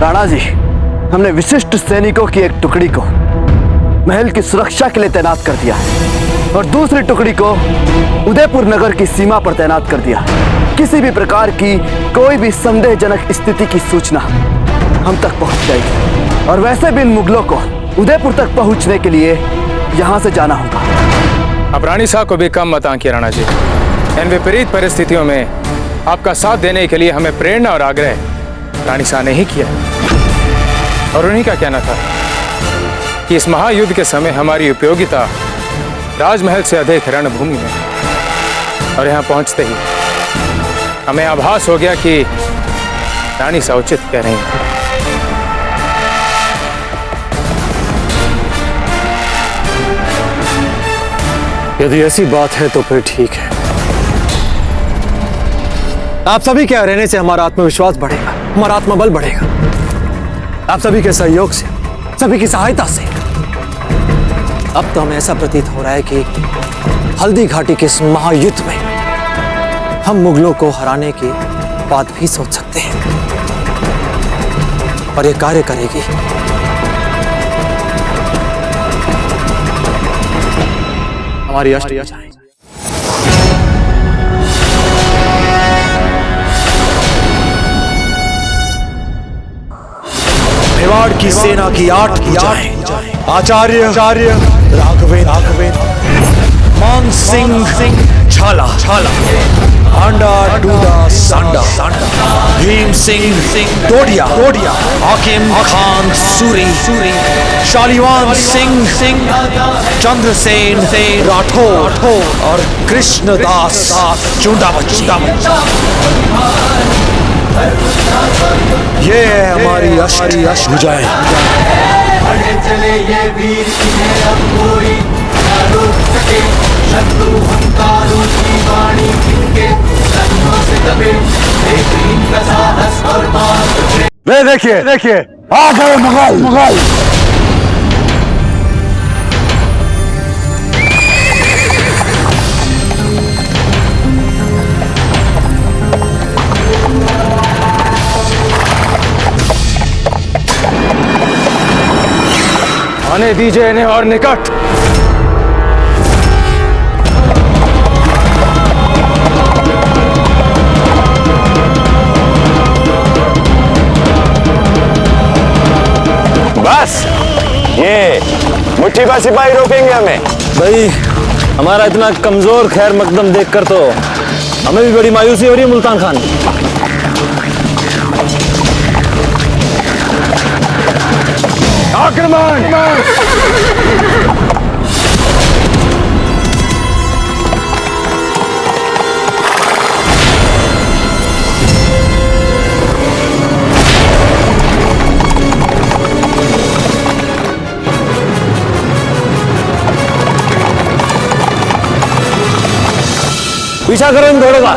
राणा जी, हमने विशिष्ट सैनिकों की एक टुकड़ी को महल की सुरक्षा के लिए तैनात कर दिया और दूसरी टुकड़ी को उदयपुर नगर की सीमा पर तैनात कर दिया। किसी भी प्रकार की कोई भी संदेहजनक स्थिति की सूचना हम तक पहुंच जाएगी और वैसे भी इन मुगलों को उदयपुर तक पहुंचने के लिए यहां से जाना होगा। अब रानी साहब को भी कम मत आंकिए राणा जी। इन विपरीत परिस्थितियों में आपका साथ देने के लिए हमें प्रेरणा और आग्रह रानी साहब ने ही किया और उन्हीं का कहना था कि इस महायुद्ध के समय हमारी उपयोगिता राजमहल से अधिक रणभूमि में। और यहाँ पहुंचते ही हमें आभास हो गया कि रानी साहब उचित कह रही हैं। यदि ऐसी बात है तो फिर ठीक है। आप सभी के रहने से हमारा आत्मविश्वास बढ़ेगा, हमारा आत्मबल बढ़ेगा। आप सभी के सहयोग से, सभी की सहायता से अब तो हमें ऐसा प्रतीत हो रहा है कि हल्दी घाटी के इस महायुद्ध में हम मुगलों को हराने की बात भी सोच सकते हैं और ये कार्य करेगी। हमारी मेवाड़ की सेना की 8 भुजाएं आचार्य राघवेंद्र मान सिंह झाला आंडा डूडा सांडा भीम सिंह डोडिया हाकिम खान सूरी शालीवान सिंह चंद्रसेन राठौर और कृष्णदास चुंडावच्ची। ये है हमारी अष्टी भुजाएं। चले ये वीर जिन्हें अब कोई न रोक सके, शत्रु हंकारों की वाणी इनके सन्नों से दबे, देख इनका साहस और बात। वे देखिए आ गए मुगल। आने दीजिए इन्हें और निकट। बस ये मुट्ठी भर सिपाही रोकेंगे हमें। भाई हमारा इतना कमजोर खैर मकदम देखकर तो हमें भी बड़ी मायूसी हो रही है मुल्तान खान। आक्रमण! पीछा करो इन घोड़ों का।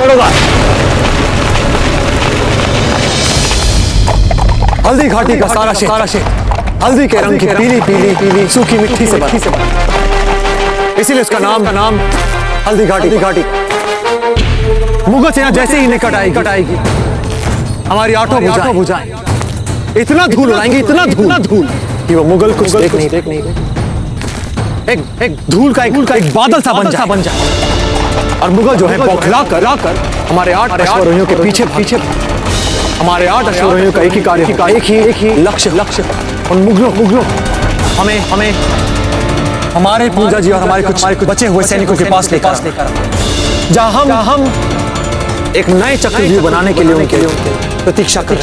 हल्दी घाटी का सारा क्षेत्र हल्दी के रंग की पीली सूखी मिट्टी से बना, इसीलिए उसका नाम हल्दी घाटी। मुगल सेना जैसे ही निकट आएगी हमारी 8 भुजाएं इतना धूल उड़ाएंगे, इतना धूल कि वो मुगल कुछ देख नहीं एक धूल का एक बादल सा बन जाए और मुगल जो है बौखला कर हमारे 8 अश्वरोहियों के पीछे हमारे 8 अश्वरोहियों का एक ही कार्य, एक ही लक्ष्य उन मुगलों हमें हमारे पूजा जी और हमारे कुछ बचे हुए सैनिकों के पास लेकर जहां हम एक नए चक्रव्यूह बनाने के लिए उनके प्रतीक्षा कर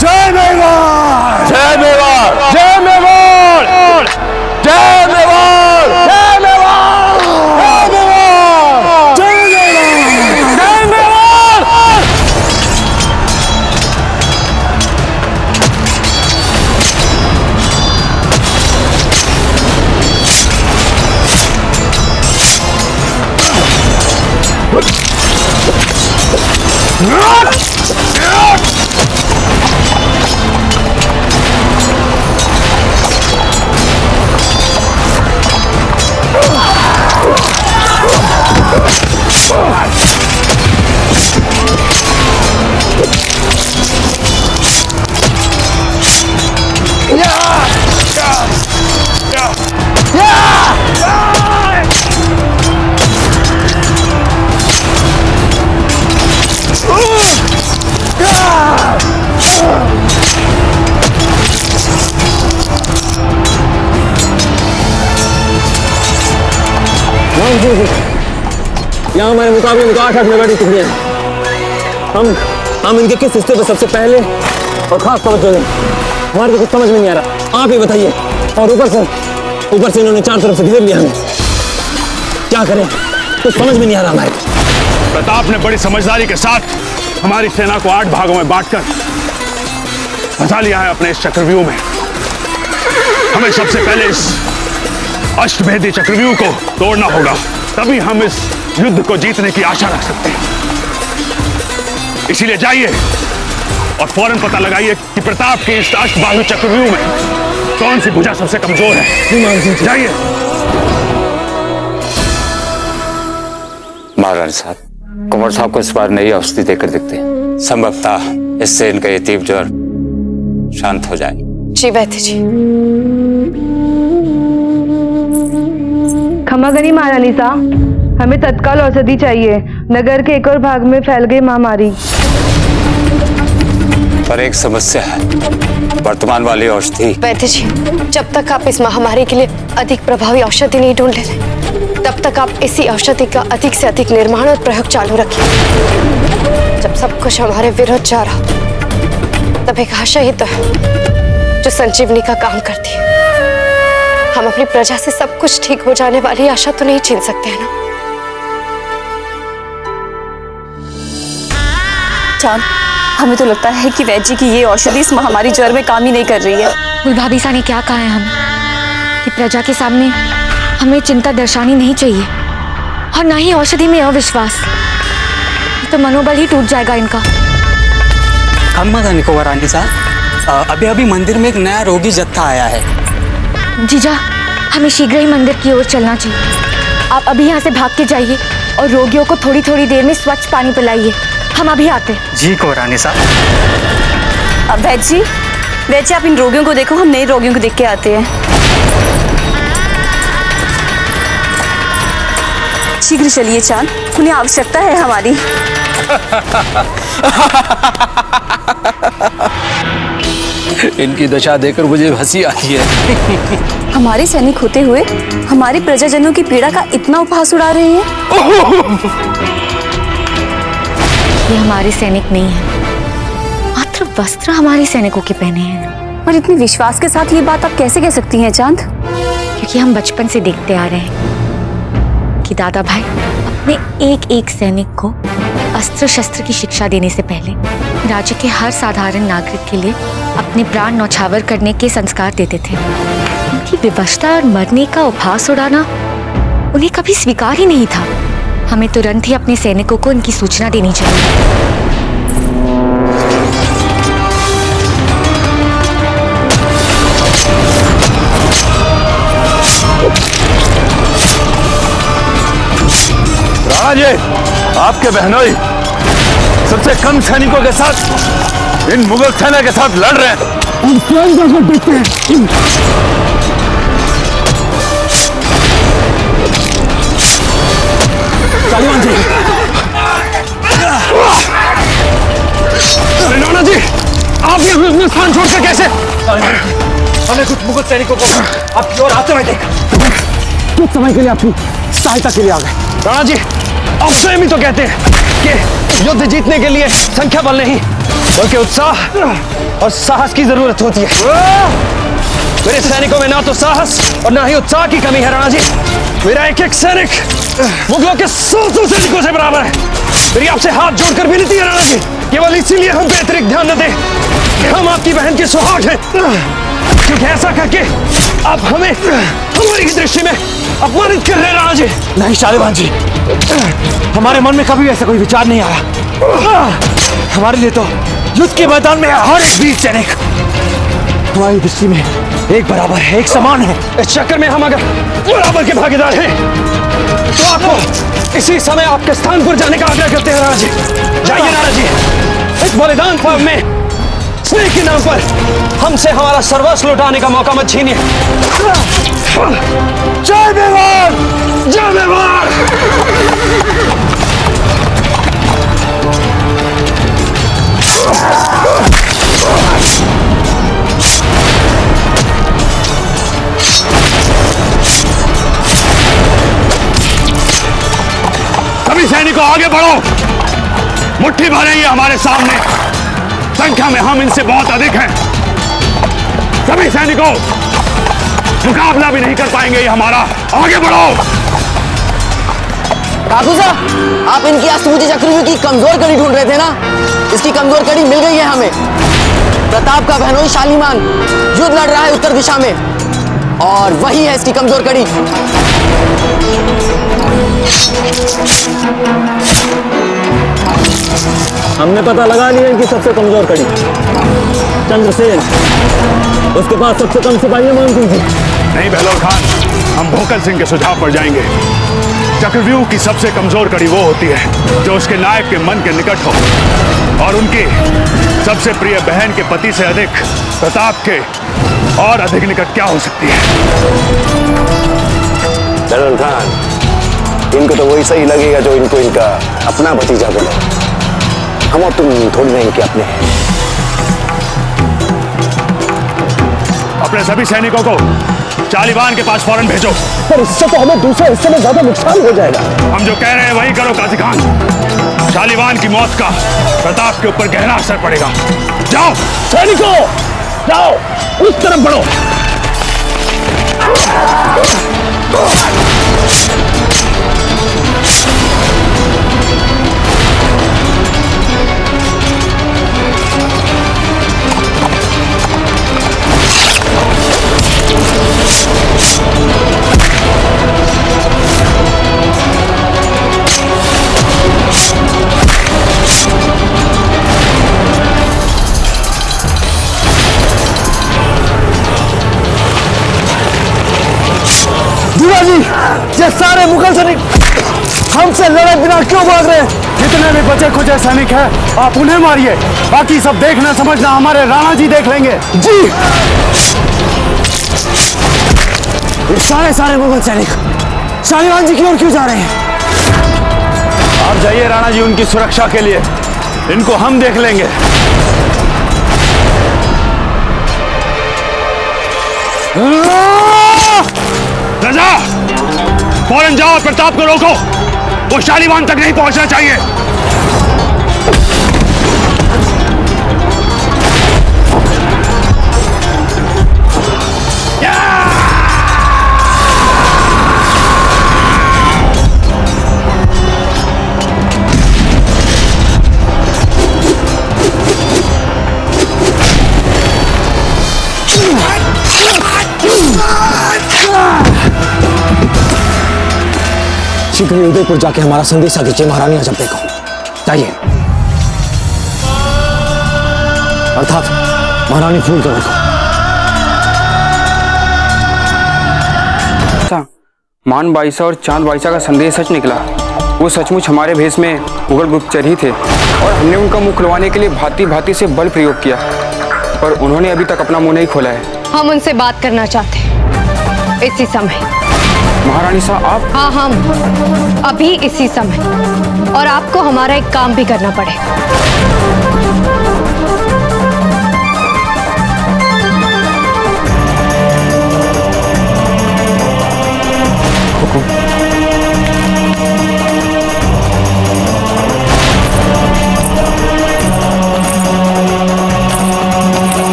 जय मेवाड़! जय मेवाड़! जय मेवाड़! जय मेवाड़! जय मेवाड़! जय मेवाड़! जय मेवाड़! जय मेवाड़! यहाँ हमारे मुकाबले में 8 मेवाड़ी टुकड़ियां हैं। हम इनके किस हिस्से पर सबसे पहले और खास तवज्जो दें, हमारे को कुछ समझ में नहीं आ रहा। आप ही बताइए। और ऊपर से इन्होंने चारों तरफ से घेर लिया हमें, क्या करें कुछ समझ में नहीं आ रहा हमारे। प्रताप ने बड़ी समझदारी के साथ हमारी सेना को 8 भागों में बांटकर फंसा लिया है अपने इस चक्रव्यूह में। हमें सबसे पहले इस अष्टभेदी चक्रव्यूह को तोड़ना होगा, तभी हम इस युद्ध को जीतने की आशा रख सकते हैं। इसीलिए जाइए और फौरन पता लगाइए कि प्रताप के इस अष्टबाहु चक्रव्यूह में कौन सी भुजा सबसे कमजोर है। जाइए। महाराज साहब, कुंवर साहब को इस बार नई औषधि देकर देखते हैं, संभवतः इससे इनका ये तीव्र ज्वर शांत हो जाए। जी वैद्य जी। क्षमा करिए महारानी साहब, हमें तत्काल औषधि चाहिए। नगर के एक और भाग में फैल गई महामारी। पर एक समस्या है, वर्तमान वाली औषधि। वैद्य जी, जब तक आप इस महामारी के लिए अधिक प्रभावी औषधि नहीं ढूंढ लेते, तब तक आप इसी औषधि का अधिक से अधिक निर्माण और प्रयोग चालू रखिए। जब सब कुछ हमारे विरुद्ध जा रहा, तब एक आशा ही तो है जो संजीवनी का काम करती है। हम अपनी प्रजा से सब कुछ ठीक हो जाने वाली आशा तो नहीं छीन सकते हैं ना। चांद, हमें तो लगता है कि वैद्य जी की ये औषधि इस महामारी ज्वर में काम ही नहीं कर रही है। भाभी सा ने क्या कहा है हमें कि प्रजा के सामने हमें चिंता दर्शानी नहीं चाहिए और ना ही औषधि में अविश्वास, तो मनोबल ही टूट जाएगा इनका। खम्मा था निकोबार रानी साहब, अभी अभी मंदिर में एक नया रोगी जत्था आया है। जीजा, हमें शीघ्र ही मंदिर की ओर चलना चाहिए। आप अभी यहाँ से भाग के जाइए और रोगियों को थोड़ी थोड़ी देर में स्वच्छ पानी पिलाइए। हम अभी आते। जी कोरानी साहब। वैद्य जी आप इन रोगियों को देखो, हम नए रोगियों को देख के आते हैं। शीघ्र चलिए चांद, उन्हें आवश्यकता है हमारी। इनकी दशा देखकर मुझे हंसी आती है। हमारे सैनिक होते हुए हमारी प्रजाजनों की पीड़ा का इतना उपहास उड़ा रहे हैं। ये हमारे सैनिक नहीं है, मात्र वस्त्र हमारे सैनिकों के पहने हैं। और इतने विश्वास के साथ ये बात आप कैसे कह सकती हैं चांद? क्योंकि हम बचपन से देखते आ रहे हैं कि दादा भाई अपने एक एक सैनिक को अस्त्र शस्त्र की शिक्षा देने से पहले राज्य के हर साधारण नागरिक के लिए अपने प्राण न्यौछावर करने के संस्कार देते थे। उनकी विवशता और मरने का उपहास उड़ाना उन्हें कभी स्वीकार ही नहीं था। हमें तुरंत ही अपने सैनिकों को इनकी सूचना देनी चाहिए। राणा जी, आपके बहनोई सबसे कम सैनिकों के साथ इन मुगल सेना के साथ लड़ रहे हैं। हम स्वयं जाकर देखते हैं। शालीवान जी, राणा जी, आप ये अपना स्थान छोड़कर कैसे? हमें कुछ मुगल सैनिकों को आपकी ओर आते हुए देखा। कुछ समय के लिए आपकी सहायता के लिए आ गए। राणा जी, आप स्वयं ही तो कहते हैं कि युद्ध जीतने के लिए संख्या बल नहीं बल्कि उत्साह और साहस की जरूरत होती है। मेरे सैनिकों में ना तो साहस और ना ही उत्साह की कमी है राणा जी। मेरा एक एक सैनिक मुगलों के 100 सैनिकों से बराबर है। मेरी आपसे हाथ जोड़कर विनती है राणा जी, केवल इसीलिए हम पे अतिरिक्त ध्यान न दें कि हम आपकी बहन के सुहाग हैं, क्योंकि ऐसा करके आप हमें हमारी दृष्टि में अपमानित कर रहे हैं राणा जी। नहीं शालीवान जी, हमारे मन में कभी ऐसा कोई विचार नहीं आया। हमारे लिए तो युद्ध के मैदान में हर एक वीर सैनिक हमारी दृष्टि में एक बराबर है, एक समान है। इस चक्कर में हम अगर बराबर के भागीदार हैं तो आपको इसी समय आपके स्थान पर जाने का आग्रह करते हैं राणा जी। जाइए राणा जी, इस बलिदान पर्व में स्नेह के नाम पर हमसे हमारा सर्वस्व लुटाने का मौका मत छीनिए। जय मेवाड़, जय मेवाड़। सभी सैनिकों आगे बढ़ो, मुट्ठी भर है ये हमारे सामने, संख्या में हम इनसे बहुत अधिक हैं। सभी सैनिकों, मुकाबला भी नहीं कर पाएंगे ये हमारा, आगे बढ़ो। ठाकुर साहब, आप इनकी अस्तबुझ चक्रव्यूह की कमजोर कड़ी ढूंढ रहे थे ना? इसकी कमजोर कड़ी मिल गई है हमें। प्रताप का बहनोई शालीमान युद्ध लड़ रहा है उत्तर दिशा में, और वही है इसकी कमजोर कड़ी। हमने पता लगा लिया इनकी सबसे कमजोर कड़ी चंद्रसेन। उसके पास सबसे कम सिपाही है मान सिंह जी। नहीं बहलोल खान, हम भोकल सिंह के सुझाव पर जाएंगे। चक्रव्यूह की सबसे कमजोर कड़ी वो होती है जो उसके नायक के मन के निकट हो, और उनकी सबसे प्रिय बहन के पति से अधिक प्रताप के और अधिक निकट क्या हो सकती है? बहलोल खान, इनको तो वही सही लगेगा जो इनको इनका अपना भतीजा बोले। हम और तुम थोड़ी नहीं के अपने हैं। अपने सभी सैनिकों को शालीवान के पास फौरन भेजो। पर इससे तो हमें दूसरे हिस्से में ज्यादा नुकसान हो जाएगा। हम जो कह रहे हैं वही करो काजी खान। शालीवान की मौत का प्रताप के ऊपर गहरा असर पड़ेगा। जाओ सैनिकों, जाओ उस तरफ बढ़ो। सारे मुगल सैनिक हमसे लड़े बिना क्यों भाग रहे हैं? जितने भी बचे खुचे सैनिक हैं, आप उन्हें मारिए। बाकी सब देखना समझना हमारे राणा जी देख लेंगे। जी। ये सारे मुगल सैनिक शालीमान जी की ओर क्यों जा रहे हैं? आप जाइए राणा जी, उनकी सुरक्षा के लिए। इनको हम देख लेंगे। राजा, फौरन जाओ और प्रताप को रोको। वो शालीमान तक नहीं पहुंचना चाहिए। शीघ्र ही उदयपुर जाके हमारा संदेशा दीजिए महारानी अजंपे को। जाइए। अर्थात महारानी फूल कमल को। मान बाईसा और चांद बाईसा का संदेश सच निकला। वो सचमुच हमारे भेष में मुगल गुप्तचर ही थे और हमने उनका मुंह खुलवाने के लिए भांति भांति से बल प्रयोग किया, पर उन्होंने अभी तक अपना मुंह नहीं खोला है। हम उनसे बात करना चाहते हैं इसी समय। महारानी साहब आप? हाँ, हम अभी इसी समय, और आपको हमारा एक काम भी करना पड़ेगा।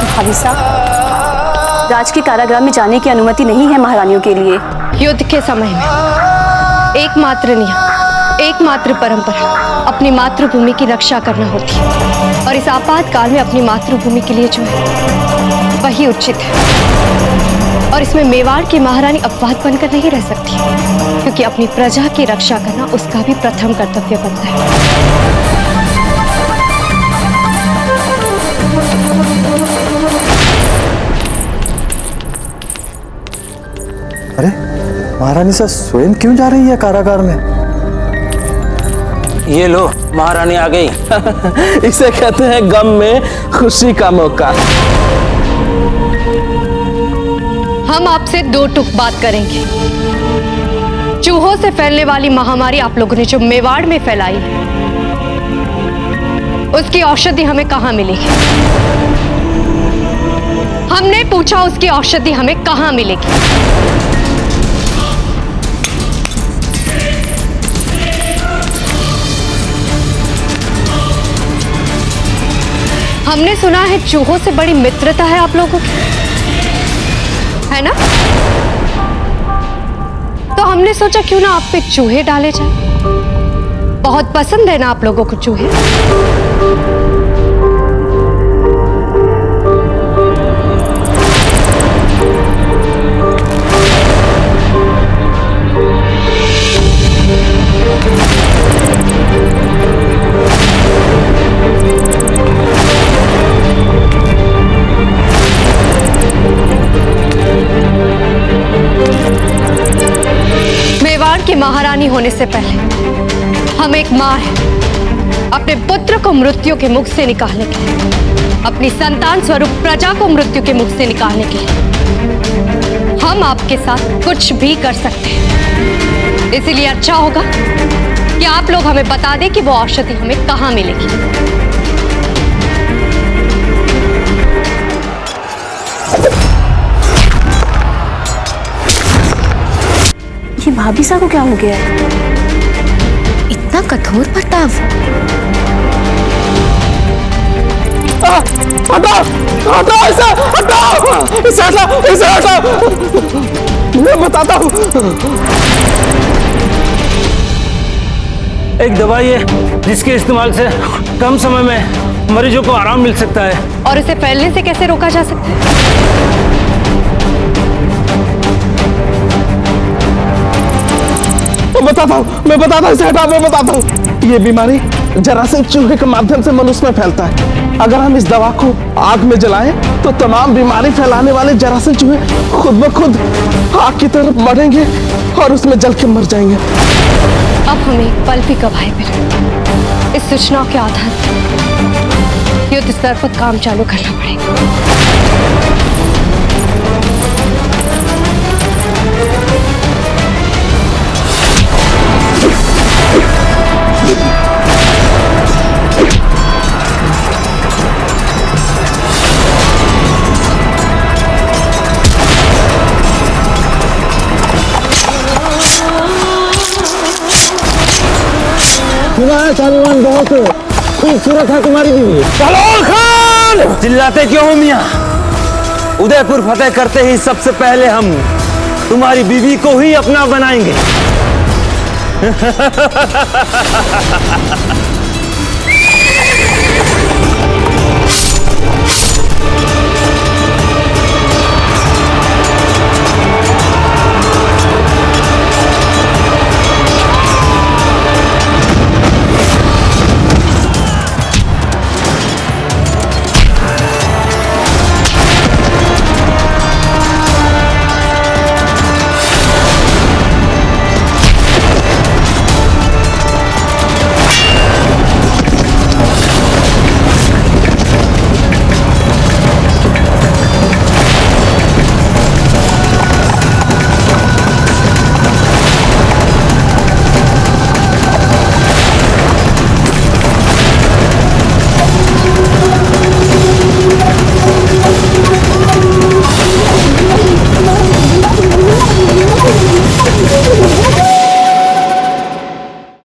भाभी साहब, राज के कारागृह में जाने की अनुमति नहीं है महारानियों के लिए। युद्ध के समय में एकमात्र नियम, एकमात्र परंपरा अपनी मातृभूमि की रक्षा करना होती है, और इस आपातकाल में अपनी मातृभूमि के लिए जो है वही उचित है। और इसमें मेवाड़ की महारानी अपवाद बनकर नहीं रह सकती, क्योंकि अपनी प्रजा की रक्षा करना उसका भी प्रथम कर्तव्य बनता है। अरे महारानी साहब स्वयं क्यों जा रही है कारागार में? ये लो, महारानी आ गई। इसे कहते हैं गम में खुशी का मौका। हम आपसे दो टुक बात करेंगे। चूहों से फैलने वाली महामारी आप लोगों ने जो मेवाड़ में फैलाई, उसकी औषधि हमें कहां मिलेगी? हमने पूछा उसकी औषधि हमें कहां मिलेगी? हमने सुना है चूहों से बड़ी मित्रता है आप लोगों की, है ना? तो हमने सोचा क्यों ना आप पे चूहे डाले जाए। बहुत पसंद है ना आप लोगों को चूहे? की महारानी होने से पहले हम एक मां हैं। अपने पुत्र को मृत्यु के मुख से निकालने के लिए, अपनी संतान स्वरूप प्रजा को मृत्यु के मुख से निकालने के लिए हम आपके साथ कुछ भी कर सकते हैं। इसलिए अच्छा होगा कि आप लोग हमें बता दें कि वो औषधि हमें कहां मिलेगी। ये भाभी साहब को क्या हो गया है? इतना कठोर बर्ताव। हटाओ, हटाओ इसे, हटाओ इसे, हटाओ इसे, हटाओ। मैं बताता हूँ। एक दवाई है जिसके इस्तेमाल से कम समय में मरीजों को आराम मिल सकता है। और इसे फैलने से कैसे रोका जा सकता है? मैं बताता हूँ इसे हटाओ, मैं बताता हूँ। ये बीमारी जरासीम चूहे के माध्यम से मनुष्य में फैलता है। अगर हम इस दवा को आग में जलाएं तो तमाम बीमारी फैलाने वाले जरासीम चूहे खुद ब खुद आग की तरफ बढ़ेंगे और उसमें जल के मर जाएंगे। अब हमें एक पल भी गवाए बिना इस सूचनाओं के आधार पर युद्ध स्तर पर काम चालू करना पड़ेगा। सुना है शालीमान बहुत खूबसूरत है तुम्हारी बीवी। सलोल खान! चिल्लाते क्यों हो मियां? उदयपुर फतेह करते ही सबसे पहले हम तुम्हारी बीवी को ही अपना बनाएंगे।